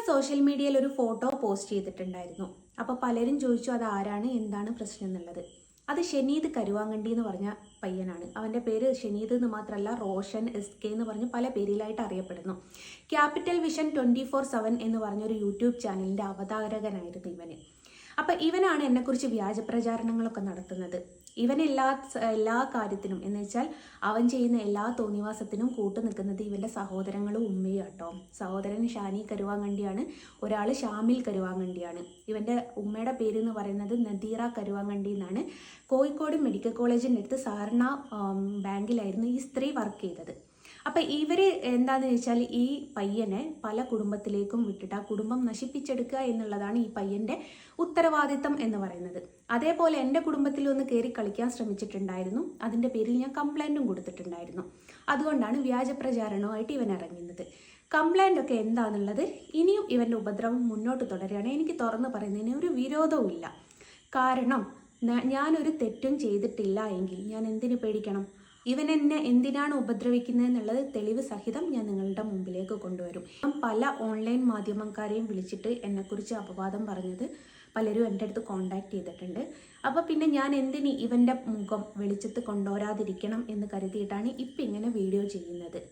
Social മീഡിയയിൽ ഒരു photo post ചെയ്തിട്ടുണ്ടായിരുന്നു. അപ്പോൾ പലരും ചോദിച്ചു അത് ആരാണ്, എന്താണ് പ്രശ്നം എന്നുള്ളത്. അത് ഷെനീദ് കരുവാങ്കണ്ടി എന്ന് പറഞ്ഞ പയ്യനാണ്. അവൻ്റെ പേര് ഷെനീദ് എന്ന് മാത്രമല്ല, റോഷൻ SK എന്ന് പറഞ്ഞ് പല പേരിലായിട്ട് അറിയപ്പെടുന്നു. ക്യാപിറ്റൽ വിഷൻ 24/7 എന്ന് പറഞ്ഞൊരു യൂട്യൂബ് ചാനലിൻ്റെ അവതാരകനായിരുന്നു ഇവന്. അപ്പം ഇവനാണ് എന്നെക്കുറിച്ച് വ്യാജ പ്രചാരണങ്ങളൊക്കെ നടത്തുന്നത്. ഇവൻ എല്ലാ കാര്യത്തിനും എന്ന് വെച്ചാൽ അവൻ ചെയ്യുന്ന എല്ലാ തോന്നിവാസത്തിനും കൂട്ടു നിൽക്കുന്നത് ഇവൻ്റെ സഹോദരങ്ങളും ഉമ്മയും കേട്ടോ. സഹോദരൻ ഷാനി കരുവാങ്കണ്ടിയാണ്, ഒരാൾ ഷാമിൽ കരുവാങ്കണ്ടിയാണ്. ഇവൻ്റെ ഉമ്മയുടെ പേര് എന്ന് പറയുന്നത് നദീറ കരുവാങ്കണ്ടി എന്നാണ്. കോഴിക്കോട് മെഡിക്കൽ കോളേജിൻ്റെ അടുത്ത് സഹകരണ ബാങ്കിലായിരുന്നു ഈ സ്ത്രീ വർക്ക് ചെയ്തത്. അപ്പം ഇവർ എന്താണെന്ന് വെച്ചാൽ ഈ പയ്യനെ പല കുടുംബത്തിലേക്കും വിട്ടിട്ട് ആ കുടുംബം നശിപ്പിച്ചെടുക്കുക എന്നുള്ളതാണ് ഈ പയ്യൻ്റെ ഉത്തരവാദിത്തം എന്ന് പറയുന്നത്. അതേപോലെ എൻ്റെ കുടുംബത്തിൽ ഒന്ന് കയറി കളിക്കാൻ ശ്രമിച്ചിട്ടുണ്ടായിരുന്നു. അതിൻ്റെ പേരിൽ ഞാൻ കംപ്ലൈൻറ്റും കൊടുത്തിട്ടുണ്ടായിരുന്നു. അതുകൊണ്ടാണ് വ്യാജ പ്രചാരണവുമായിട്ട് ഇവൻ ഇറങ്ങുന്നത്. കംപ്ലൈൻ്റ് ഒക്കെ എന്താണെന്നുള്ളത് ഇനിയും ഇവൻ്റെ ഉപദ്രവം മുന്നോട്ട് തുടരുകയാണ്. എനിക്ക് തുറന്ന് പറയുന്നതിന് ഒരു വിരോധവും ഇല്ല. കാരണം ഞാനൊരു തെറ്റും ചെയ്തിട്ടില്ല എങ്കിൽ ഞാൻ എന്തിനു പേടിക്കണം? ഇവൻ എന്നെ എന്തിനാണ് ഉപദ്രവിക്കുന്നത് എന്നുള്ളത് തെളിവ് സഹിതം ഞാൻ നിങ്ങളുടെ മുമ്പിലേക്ക് കൊണ്ടുവരും. പല ഓൺലൈൻ മാധ്യമക്കാരെയും വിളിച്ചിട്ട് എന്നെക്കുറിച്ച് അപവാദം പറഞ്ഞത് പലരും എൻ്റെ അടുത്ത് കോണ്ടാക്ട് ചെയ്തിട്ടുണ്ട്. അപ്പോൾ പിന്നെ ഞാൻ എന്തിന് ഇവൻ്റെ മുഖം വെളിച്ചത്ത് കൊണ്ടുവരാതിരിക്കണം എന്ന് കരുതിയിട്ടാണ് ഇപ്പം ഇങ്ങനെ വീഡിയോ ചെയ്യുന്നത്.